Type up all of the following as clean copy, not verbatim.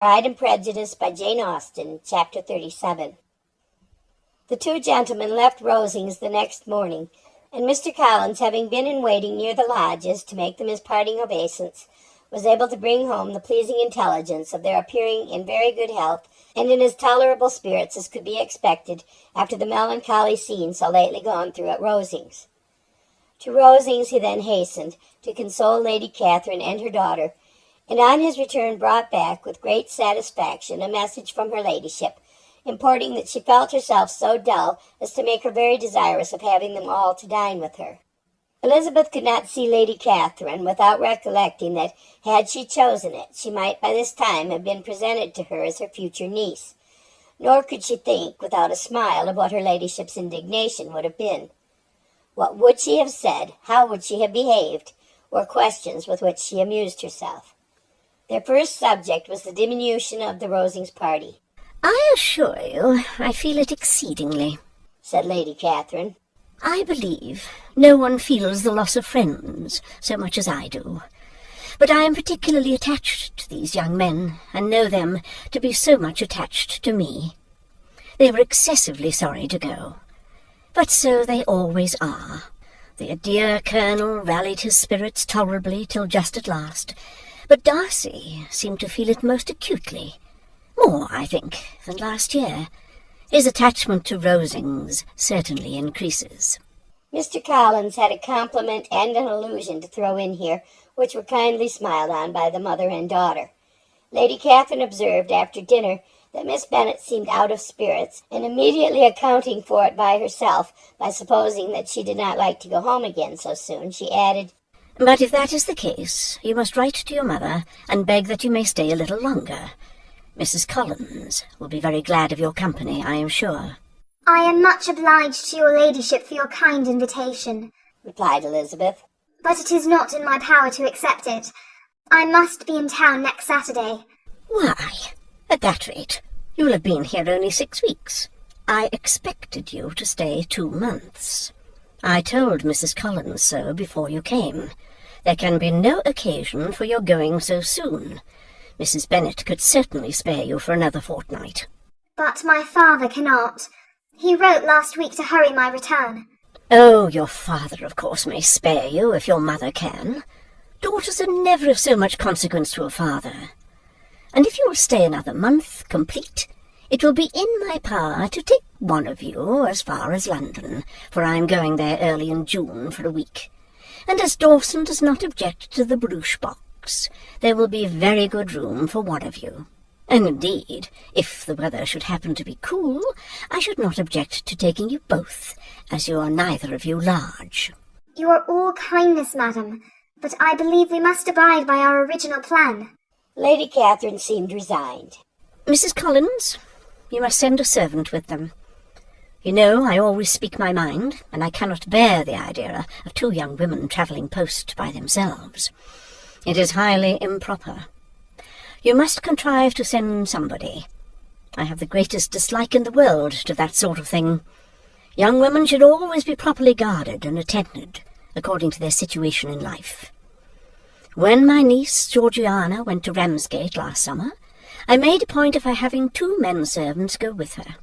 Pride and Prejudice by Jane Austen, Chapter 37. The two gentlemen left Rosings the next morning, and Mr. Collins, having been in waiting near the lodges to make them his parting obeisance, was able to bring home the pleasing intelligence of their appearing in very good health and in as tolerable spirits as could be expected after the melancholy scene so lately gone through at Rosings. To Rosings he then hastened, to console Lady Catherine and her daughter, and on his return brought back with great satisfaction a message from her ladyship, importing that she felt herself so dull as to make her very desirous of having them all to dine with her. Elizabeth could not see Lady Catherine without recollecting that, had she chosen it, she might by this time have been presented to her as her future niece, nor could she think without a smile of what her ladyship's indignation would have been. What would she have said, how would she have behaved, were questions with which she amused herself. Their first subject was the diminution of the Rosings party. "I assure you I feel it exceedingly," said Lady Catherine. "I believe no one feels the loss of friends so much as I do. But I am particularly attached to these young men, and know them to be so much attached to me. They were excessively sorry to go. But so they always are. The dear Colonel rallied his spirits tolerably till just at last, but Darcy seemed to feel it most acutely, more, I think, than last year. His attachment to Rosings certainly increases." Mr. Collins had a compliment and an allusion to throw in here, which were kindly smiled on by the mother and daughter. Lady Catherine observed after dinner that Miss Bennet seemed out of spirits, and immediately accounting for it by herself, by supposing that she did not like to go home again so soon, she added, "But if that is the case, you must write to your mother and beg that you may stay a little longer. Mrs. Collins will be very glad of your company, I am sure." "I am much obliged to your ladyship for your kind invitation," replied Elizabeth. "but it is not in my power to accept it. I must be in town next Saturday." "Why, at that rate, you will have been here only 6 weeks. I expected you to stay 2 months. I told Mrs. Collins so before you came. There can be no occasion for your going so soon. Mrs. Bennet could certainly spare you for another fortnight." "But my father cannot. He wrote last week to hurry my return." "Oh, your father, of course, may spare you if your mother can. Daughters are never of so much consequence to a father. And if you will stay another month complete, it will be in my power to take one of you as far as London, for I am going there early in June for a week. And as Dawson does not object to the barouche box, there will be very good room for one of you. And indeed, if the weather should happen to be cool, I should not object to taking you both, as you are neither of you large." "You are all kindness, madam, but I believe we must abide by our original plan." Lady Catherine seemed resigned. "Mrs. Collins, you must send a servant with them. You know I always speak my mind, and I cannot bear the idea of 2 young women travelling post by themselves. It is highly improper. You must contrive to send somebody. I have the greatest dislike in the world to that sort of thing. Young women should always be properly guarded and attended, according to their situation in life. When my niece Georgiana went to Ramsgate last summer, I made a point of her having 2 men-servants go with her.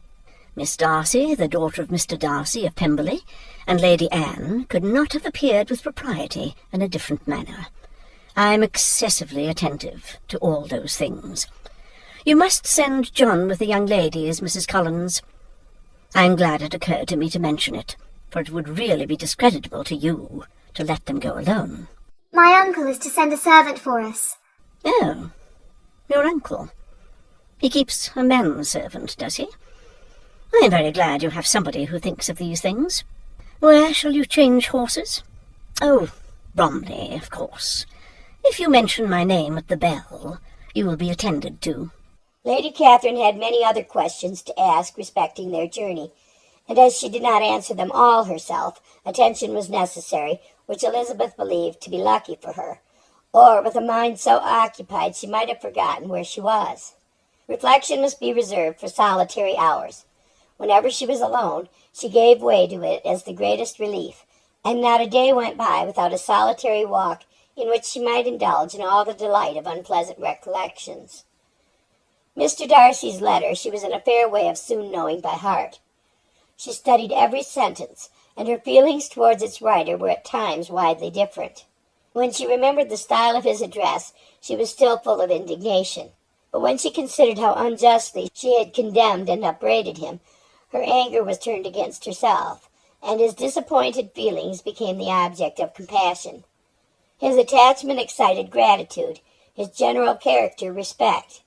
Miss Darcy, the daughter of Mr. Darcy of Pemberley, and Lady Anne could not have appeared with propriety in a different manner. I am excessively attentive to all those things. You must send John with the young ladies, Mrs. Collins. I am glad it occurred to me to mention it, for it would really be discreditable to you to let them go alone." "My uncle is to send a servant for us." "Oh, your uncle. He keeps a man-servant, does he? I am very glad you have somebody who thinks of these things. Where shall you change horses?" "Oh, Bromley, of course. If you mention my name at the bell, you will be attended to." Lady Catherine had many other questions to ask respecting their journey, and as she did not answer them all herself, attention was necessary, which Elizabeth believed to be lucky for her, or with a mind so occupied she might have forgotten where she was. Reflection must be reserved for solitary hours. Whenever she was alone, she gave way to it as the greatest relief, and not a day went by without a solitary walk in which she might indulge in all the delight of unpleasant recollections. Mr. Darcy's letter she was in a fair way of soon knowing by heart. She studied every sentence, and her feelings towards its writer were at times widely different. When she remembered the style of his address, she was still full of indignation. But when she considered how unjustly she had condemned and upbraided him, her anger was turned against herself, and his disappointed feelings became the object of compassion. His attachment excited gratitude, his general character respect.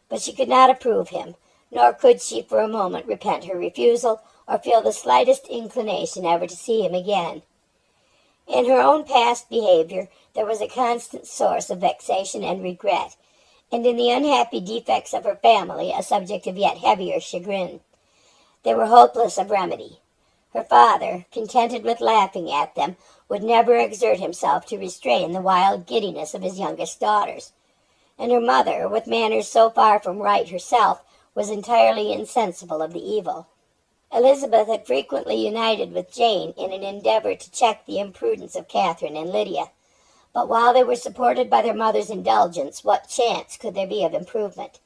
But she could not approve him, nor could she for a moment repent her refusal, or feel the slightest inclination ever to see him again. In her own past behavior there was a constant source of vexation and regret, and in the unhappy defects of her family a subject of yet heavier chagrin. They were hopeless of remedy. Her father, contented with laughing at them, would never exert himself to restrain the wild giddiness of his youngest daughters, and her mother, with manners so far from right herself, was entirely insensible of the evil. Elizabeth had frequently united with Jane in an endeavor to check the imprudence of Catherine and Lydia, but while they were supported by their mother's indulgence, what chance could there be of improvement?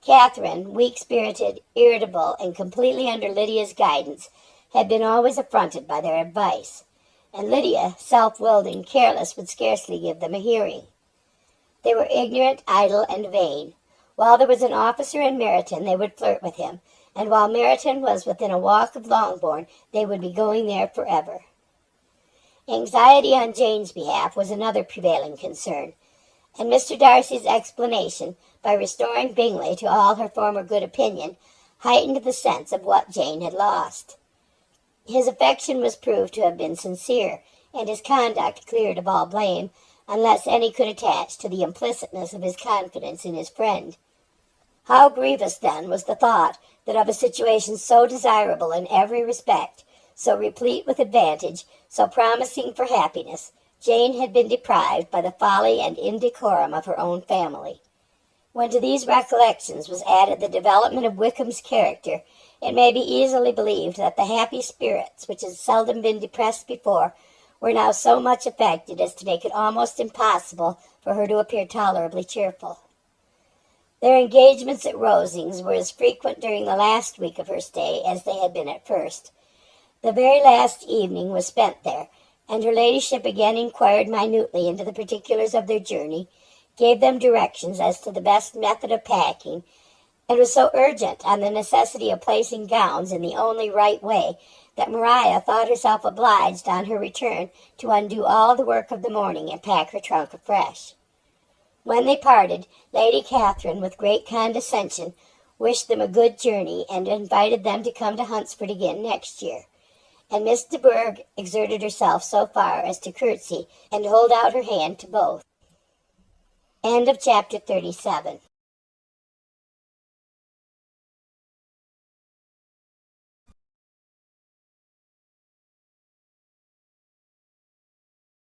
Catherine, weak-spirited, irritable, and completely under Lydia's guidance, had been always affronted by their advice, and Lydia, self-willed and careless, would scarcely give them a hearing. They were ignorant, idle, and vain. While there was an officer in Meryton, they would flirt with him, and while Meryton was within a walk of Longbourn, they would be going there forever. Anxiety on Jane's behalf was another prevailing concern, and Mr. Darcy's explanation, by restoring Bingley to all her former good opinion, heightened the sense of what Jane had lost. His affection was proved to have been sincere, and his conduct cleared of all blame, unless any could attach to the implicitness of his confidence in his friend. How grievous, then, was the thought that of a situation so desirable in every respect, so replete with advantage, so promising for happiness, Jane had been deprived by the folly and indecorum of her own family. When to these recollections was added the development of Wickham's character, it may be easily believed that the happy spirits, which had seldom been depressed before, were now so much affected as to make it almost impossible for her to appear tolerably cheerful. Their engagements at Rosings were as frequent during the last week of her stay as they had been at first. The very last evening was spent there, and her ladyship again inquired minutely into the particulars of their journey, gave them directions as to the best method of packing, and was so urgent on the necessity of placing gowns in the only right way that Maria thought herself obliged on her return to undo all the work of the morning and pack her trunk afresh. When they parted, Lady Catherine, with great condescension, wished them a good journey, and invited them to come to Hunsford again next year, and Miss de Bourgh exerted herself so far as to curtsy and hold out her hand to both. End of chapter 37.